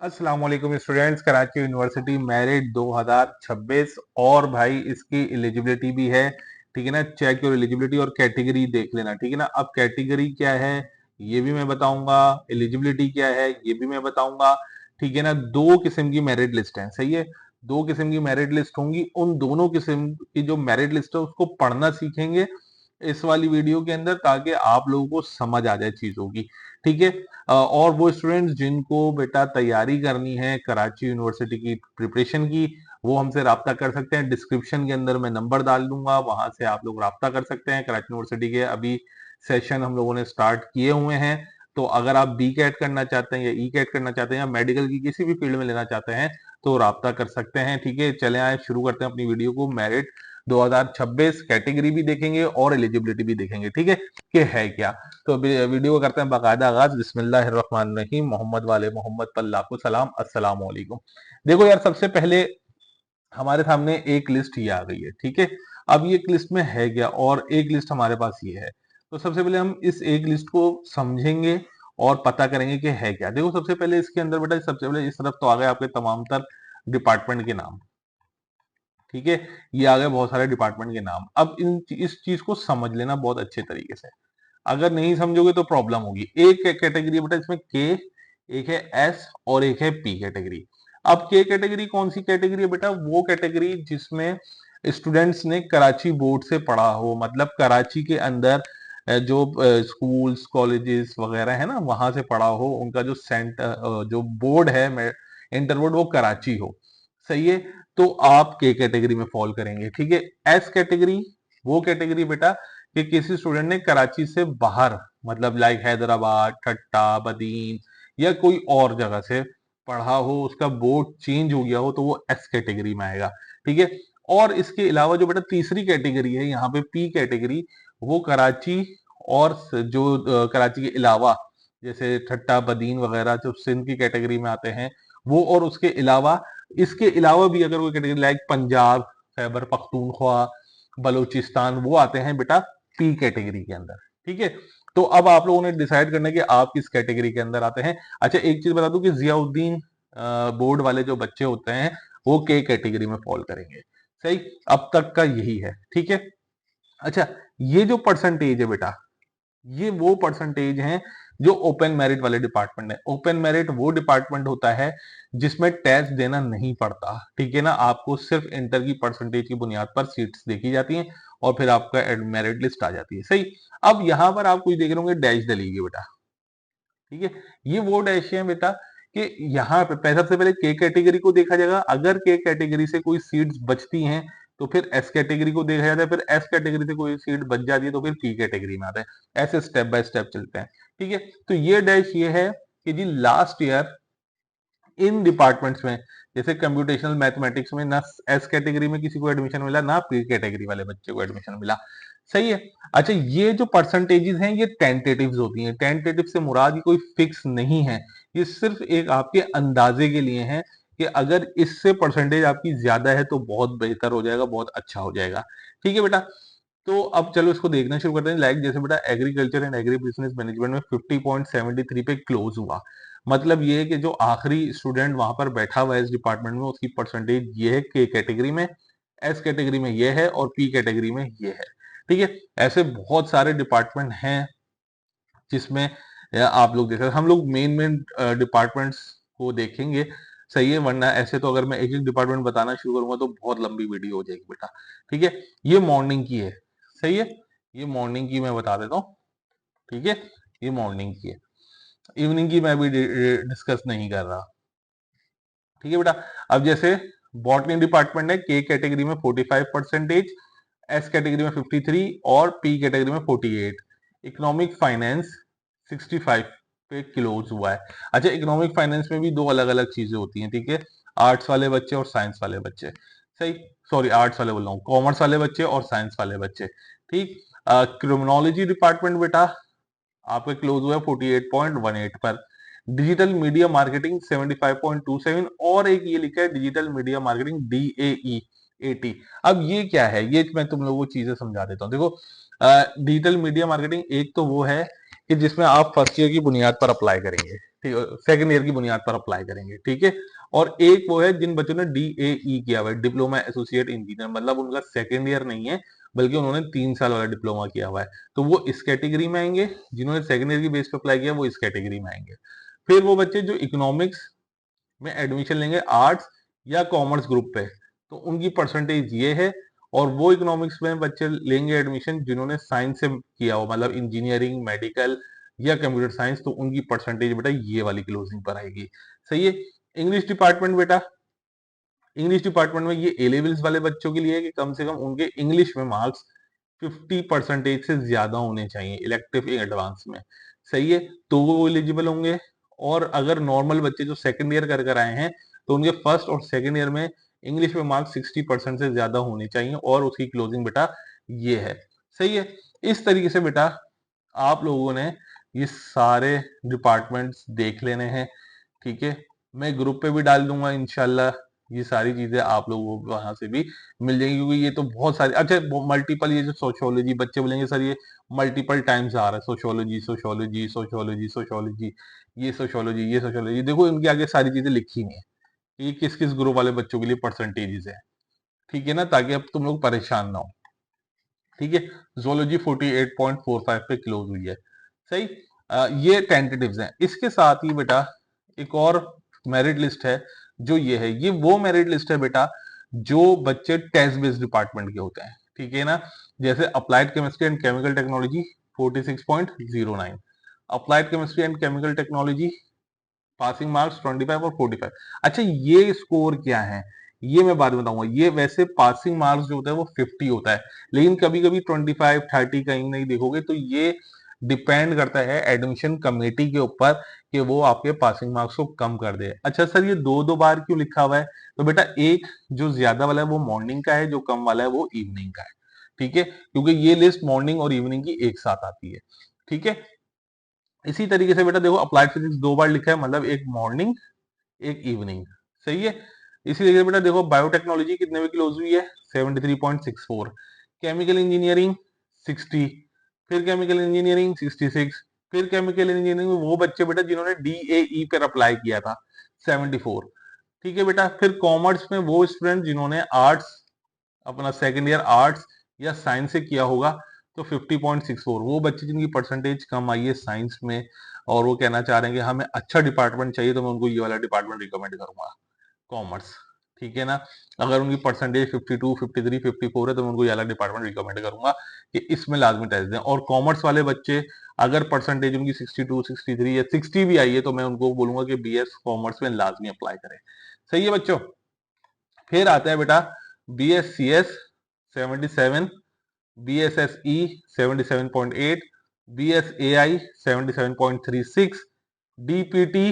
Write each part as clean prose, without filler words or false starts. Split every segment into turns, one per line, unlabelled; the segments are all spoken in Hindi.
अस्सलाम वालेकुम स्टूडेंट्स। कराची यूनिवर्सिटी मेरिट 2026 और भाई इसकी एलिजिबिलिटी भी है। ठीक है ना, चेक योर एलिजिबिलिटी और कैटेगरी देख लेना। ठीक है ना, अब कैटेगरी क्या है ये भी मैं बताऊंगा, एलिजिबिलिटी क्या है ये भी मैं बताऊंगा। ठीक है ना, दो किस्म की मेरिट लिस्ट है, सही है। दो किस्म की मेरिट लिस्ट होंगी, उन दोनों किस्म की जो मेरिट लिस्ट है उसको पढ़ना सीखेंगे इस वाली वीडियो के अंदर, ताकि आप लोगों को समझ आ जाए चीजों की। ठीक है। और वो स्टूडेंट्स जिनको बेटा तैयारी करनी है कराची यूनिवर्सिटी की प्रिपरेशन की, वो हमसे राब्ता कर सकते हैं। डिस्क्रिप्शन के अंदर मैं नंबर डाल दूंगा, वहां से आप लोग राब्ता कर सकते हैं। कराची यूनिवर्सिटी के अभी सेशन हम लोगों ने स्टार्ट किए हुए हैं, तो अगर आप बी कैट करना चाहते हैं या ई कैट करना चाहते हैं या मेडिकल की किसी भी फील्ड में लेना चाहते हैं तो राब्ता कर सकते हैं। ठीक है, चले आए शुरू करते हैं अपनी वीडियो को। मेरिट 2026 कैटेगरी भी देखेंगे और एलिजिबिलिटी भी देखेंगे। ठीक है कि है क्या। तो वीडियो को करते हैं बाकायदा आगाज। बिस्मिल्लाहिर्रहमानिर्रहीम, मोहम्मद वाले मोहम्मद पर लाखों सलाम, अस्सलाम वालेकुम। देखो यार, सबसे पहले हमारे सामने एक लिस्ट ये आ गई है। ठीक है, अब ये एक लिस्ट में है क्या और एक लिस्ट हमारे पास ये है। तो सबसे पहले हम इस एक लिस्ट को समझेंगे और पता करेंगे कि है क्या। देखो सबसे पहले इसके अंदर बेटा, सबसे पहले इस तरफ तो आ गए आपके तमाम तर डिपार्टमेंट के नाम। ठीक है, ये आ गए बहुत सारे डिपार्टमेंट के नाम। अब इस चीज को समझ लेना बहुत अच्छे तरीके से। अगर नहीं समझोगे तो प्रॉब्लम होगी। एक कैटेगरी है बेटा इसमें के, एक है एस और एक है पी कैटेगरी। अब के कैटेगरी कौन सी कैटेगरी है बेटा? वो कैटेगरी जिसमें स्टूडेंट्स ने कराची बोर्ड से पढ़ा हो, मतलब कराची के अंदर जो स्कूल्स कॉलेजेस वगैरह है ना, वहां से पढ़ा हो, उनका जो जो बोर्ड है इंटर बोर्ड, वो कराची हो। सही है, तो आप के कैटेगरी में फॉल करेंगे। ठीक है। एस कैटेगरी वो कैटेगरी बेटा कि किसी स्टूडेंट ने कराची से बाहर, मतलब लाइक हैदराबाद, ठट्टा, बदीन या कोई और जगह से पढ़ा हो, उसका बोर्ड चेंज हो गया हो, तो वो एस कैटेगरी में आएगा। ठीक है। और इसके अलावा जो बेटा तीसरी कैटेगरी है यहाँ पे पी कैटेगरी, वो कराची और जो कराची के अलावा जैसे ठट्टा बदीन वगैरह जो सिंध की कैटेगरी में आते हैं वो, और उसके अलावा इसके अलावा भी अगर कोई कैटेगरी लाइक पंजाब, खैबर पख्तूनख्वा, बलूचिस्तान, वो आते हैं बेटा पी कैटेगरी के अंदर। ठीक है, तो अब आप लोगों ने डिसाइड करना है कि आप किस कैटेगरी के अंदर आते हैं। अच्छा, एक चीज बता दूं कि जियाउद्दीन बोर्ड वाले जो बच्चे होते हैं वो के कैटेगरी में फॉल करेंगे। सही, अब तक का यही है। ठीक है। अच्छा, ये जो परसेंटेज है बेटा, ये वो परसेंटेज हैं जो ओपन मेरिट वाले डिपार्टमेंट है। ओपन मेरिट वो डिपार्टमेंट होता है जिसमें टेस्ट देना नहीं पड़ता। ठीक है ना, आपको सिर्फ इंटर की परसेंटेज की बुनियाद पर सीट्स देखी जाती हैं और फिर आपका मेरिट लिस्ट आ जाती है। सही, अब यहां पर आप कुछ देख रहे होंगे डैश डलेगी बेटा। ठीक है, ये वो डैश है बेटा कि यहाँ पे सबसे पहले के कैटेगरी को देखा जाएगा। अगर के कैटेगरी से कोई सीट्स बचती हैं तो फिर एस कैटेगरी को देखा जाता है, फिर एस कैटेगरी से कोई सीट बच जाती है तो फिर पी कैटेगरी में आता है। ऐसे स्टेप बाय स्टेप चलते हैं। ठीक है, तो ये डैश ये है कि जी लास्ट ईयर इन डिपार्टमेंट्स में, जैसे कंप्यूटेशनल मैथमेटिक्स में ना एस कैटेगरी में किसी को एडमिशन मिला, ना पी कैटेगरी वाले बच्चे को एडमिशन मिला। सही है। अच्छा, ये जो परसेंटेजेस हैं ये टेंटेटिव्स होती हैं। टेंटेटिव से मुराद ये कोई फिक्स नहीं है, ये सिर्फ एक आपके अंदाजे के लिए है कि अगर इससे परसेंटेज आपकी ज्यादा है तो बहुत बेहतर हो जाएगा, बहुत अच्छा हो जाएगा। ठीक है बेटा, तो अब चलो इसको देखना शुरू करते हैं। लाइक जैसे बेटा agriculture and agri business management में 50.73 पे क्लोज हुआ। मतलब ये है कि जो आखिरी स्टूडेंट वहां पर बैठा हुआ है इस डिपार्टमेंट में, उसकी परसेंटेज ये है के कैटेगरी में, एस कैटेगरी में ये है और पी कैटेगरी में ये है। ठीक है, ऐसे बहुत सारे डिपार्टमेंट हैं जिसमें आप लोग देख सकते हैं। हम लोग मेन मेन डिपार्टमेंट्स को देखेंगे। सही है, वरना ऐसे तो अगर मैं एक एक डिपार्टमेंट बताना शुरू करूंगा तो बहुत लंबी वीडियो हो जाएगी बेटा। ठीक है, ये मॉर्निंग की है। सही है, ये मॉर्निंग की मैं बता देता हूँ। ठीक है, ये मॉर्निंग की है, इवनिंग की मैं भी डिस्कस नहीं कर रहा। ठीक है बेटा, अब जैसे बॉटनी डिपार्टमेंट है, के कैटेगरी में 45%, एस कैटेगरी में 53 और पी कैटेगरी में 48। इकोनॉमिक फाइनेंस 65 पे क्लोज हुआ है। अच्छा, इकोनॉमिक फाइनेंस में भी दो अलग अलग चीजें होती हैं। ठीक है, आर्ट्स वाले बच्चे और साइंस वाले बच्चे। सही, सॉरी आर्ट्स वाले बोल रहा हूँ, कॉमर्स वाले बच्चे और साइंस वाले बच्चे। ठीक। क्रिमिनोलॉजी डिपार्टमेंट बेटा आपका क्लोज हुआ है 48.18 पर। डिजिटल मीडिया मार्केटिंग 75.27, और एक ये लिखा है डिजिटल मीडिया मार्केटिंग DAE 80। अब ये क्या है, ये मैं तुम लोगों को चीजें समझा देता हूँ। देखो डिजिटल मीडिया मार्केटिंग एक तो वो है कि जिसमें आप फर्स्ट ईयर की बुनियाद पर अप्लाई करेंगे, ठीक है, सेकंड ईयर की बुनियाद पर अप्लाई करेंगे, ठीक है। और एक वो है जिन बच्चों ने DAE किया हुआ है, डिप्लोमा एसोसिएट इंजीनियर, मतलब उनका सेकंड ईयर नहीं है बल्कि उन्होंने 3 साल वाला डिप्लोमा किया हुआ है, तो वो इस कैटेगरी में आएंगे। जिन्होंने सेकंड ईयर की बेस पे अप्लाई किया वो इस कैटेगरी में आएंगे। फिर वो बच्चे जो इकोनॉमिक्स में एडमिशन लेंगे आर्ट्स या कॉमर्स ग्रुप पे, तो उनकी परसेंटेज ये है। और वो इकोनॉमिक्स में बच्चे लेंगे एडमिशन जिन्होंने साइंस से किया हो, मतलब इंजीनियरिंग, मेडिकल या कंप्यूटर साइंस, तो उनकी परसेंटेज बेटा ये वाली क्लोजिंग पर आएगी। सही है। इंग्लिश डिपार्टमेंट बेटा, इंग्लिश डिपार्टमेंट में ये ए लेवल्स वाले बच्चों के लिए है कि कम से कम उनके इंग्लिश में मार्क्स 50% से ज्यादा होने चाहिए इलेक्टिव एडवांस में। सही है, तो वो एलिजिबल होंगे। और अगर नॉर्मल बच्चे जो सेकंड ईयर कर कर आए हैं तो उनके फर्स्ट और सेकंड ईयर में इंग्लिश में मार्क्स 60% से ज्यादा होने चाहिए, और उसकी क्लोजिंग बेटा ये है। सही है। इस तरीके से बेटा आप लोगों ने ये सारे डिपार्टमेंट्स देख लेने हैं, ठीक है। मैं ग्रुप पे भी डाल दूंगा इंशाल्लाह, ये सारी चीजें आप लोगों को वहां से भी मिल जाएंगी, क्योंकि ये तो बहुत सारी, अच्छा मल्टीपल, ये जो सोशियोलॉजी बच्चे बोलेंगे सर ये मल्टीपल टाइम्स आ रहा है, सोशियोलॉजी सोशियोलॉजी सोशियोलॉजी सोशियोलॉजी, ये सोशियोलॉजी ये सोशियोलॉजी, देखो इनके आगे सारी चीजें लिखी नहीं है कि ये किस किस ग्रुप वाले बच्चों के लिए परसेंटेजेस है, ठीक है ना, ताकि अब तुम लोग परेशान ना हो, ठीक है। जोलॉजी 48.45 पे क्लोज हुई है। सही। ये टेंटेटिव्स हैं। इसके साथ ही बेटा एक और मेरिट लिस्ट है, जो ये है, ये वो मेरिट लिस्ट है बेटा जो बच्चे टेस्ट बेस्ड डिपार्टमेंट के होते हैं, ठीक है ना। जैसे applied chemistry and chemical technology 46.09, applied chemistry and chemical technology passing marks 25 और 45। अच्छा ये स्कोर क्या है ये मैं बाद में बताऊंगा। ये वैसे पासिंग मार्क्स जो होता है वो 50 होता है, लेकिन कभी कभी 25 30 कहीं नहीं देखोगे, तो ये डिपेंड करता है एडमिशन कमेटी के ऊपर कि वो आपके पासिंग मार्क्स को कम कर दे। अच्छा सर ये दो दो बार क्यों लिखा हुआ है, तो बेटा एक जो ज्यादा वाला है वो मॉर्निंग का है, जो कम वाला है वो इवनिंग का है, ठीक है, क्योंकि ये लिस्ट मॉर्निंग और इवनिंग की एक साथ आती है, ठीक है। इसी तरीके से बेटा देखो अप्लाइड फिजिक्स दो बार लिखा है, मतलब एक मॉर्निंग एक इवनिंग। सही है। इसी तरीके से बेटा देखो बायोटेक्नोलॉजी कितने में क्लोज हुई है, 73.64, केमिकल इंजीनियरिंग 60, फिर केमिकल इंजीनियरिंग 66, फिर केमिकल इंजीनियरिंग में वो बच्चे बेटा जिन्होंने DAE पर अप्लाई किया था 74, ठीक है बेटा। फिर कॉमर्स में वो स्टूडेंट जिन्होंने आर्ट्स अपना सेकंड ईयर आर्ट्स या साइंस से किया होगा तो 50.64, वो बच्चे जिनकी परसेंटेज कम आई है साइंस में और वो कहना चाह रहे हैं कि हमें अच्छा डिपार्टमेंट चाहिए, तो मैं उनको ये वाला डिपार्टमेंट रिकमेंड करूंगा, कॉमर्स, ठीक है ना। अगर उनकी परसेंटेज 52 53 54 है तो मैं उनको ये वाला डिपार्टमेंट रिकमेंड करूंगा कि इसमें लाजमी टेस्ट दें। और कॉमर्स वाले बच्चे अगर परसेंटेज उनकी 62 63 या 60 भी आई है तो मैं उनको बोलूंगा कि BS कॉमर्स में लाजमी अप्लाई करें। सही है बच्चों। फिर आता है बेटा BSCS 77, BSSE 77.8, BSAI 77.36, DPT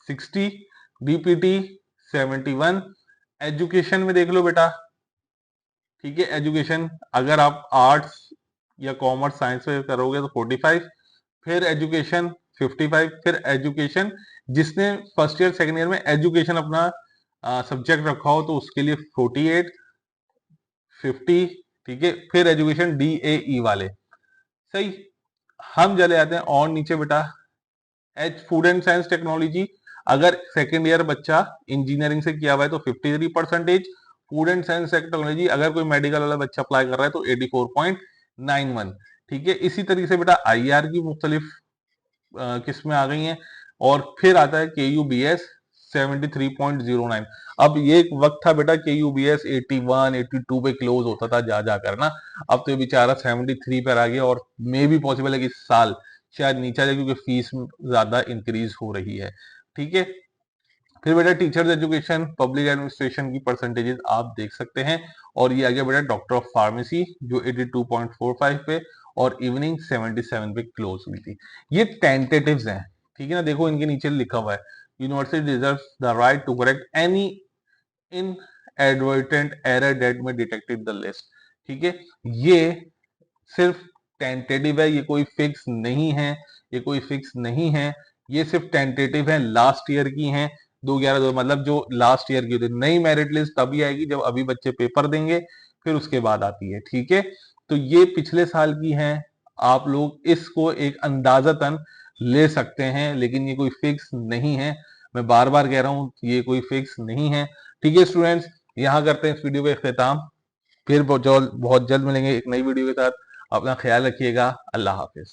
60, DPT 71। Education में देख लो बेटा, ठीक है, एजुकेशन अगर आप आर्ट्स या कॉमर्स साइंस में करोगे तो 45, फिर एजुकेशन 55, फिर एजुकेशन जिसने फर्स्ट ईयर सेकंड ईयर में एजुकेशन अपना सब्जेक्ट रखा हो तो उसके लिए 48 50, ठीक है। फिर एजुकेशन DAE वाले। सही। हम चले जाते हैं और नीचे बेटा फूड एंड साइंस टेक्नोलॉजी, अगर सेकेंड ईयर बच्चा इंजीनियरिंग से किया हुआ है तो 53%। फूड एंड साइंस टेक्नोलॉजी अगर कोई मेडिकल वाला बच्चा अप्लाई कर रहा है तो 84.91, ठीक है। इसी तरीके से बेटा IR की मुख्तलिफ किस्में आ गई हैं। और फिर आता है KUBS 73.09। अब ये एक वक्त था बेटा KUBS 81 82 पे क्लोज होता था जा जाकर ना, अब तो ये बेचारा 73 पर आ गया, और मे भी पॉसिबल है कि इस साल शायद नीचे जाए क्योंकि फीस ज्यादा इंक्रीज हो रही है, ठीक है। फिर बेटा टीचर्स एजुकेशन पब्लिक एडमिनिस्ट्रेशन की परसेंटेजेस आप देख सकते हैं, और ये आ गया बेटा डॉक्टर ऑफ फार्मेसी जो 82.45 पे और इवनिंग 77 पे क्लोज हुई थी। ये टेंटेटिव्स हैं, ठीक है ना। देखो इनके नीचे लिखा हुआ है university deserves the right to correct any inadvertent error that may detected the list, ठीक है। ये सिर्फ टेंटेटिव है, ये कोई फिक्स नहीं है, ये कोई फिक्स नहीं है, ये सिर्फ टेंटेटिव है, लास्ट ईयर की हैं 2/11 मतलब जो लास्ट ईयर की होती है। नई मेरिट लिस्ट तभी आएगी जब अभी बच्चे पेपर देंगे, फिर उसके बाद आती है, ठीक है। तो ये पिछले साल की हैं, आप लोग इसको एक अंदाजतन ले सकते हैं, लेकिन ये कोई फिक्स नहीं है। मैं बार बार कह रहा हूं ये कोई फिक्स नहीं है। ठीक है स्टूडेंट्स, यहाँ करते हैं इस वीडियो का इख्तिताम। फिर बहुत जल्द मिलेंगे एक नई वीडियो के साथ। अपना ख्याल रखिएगा। अल्लाह हाफिज।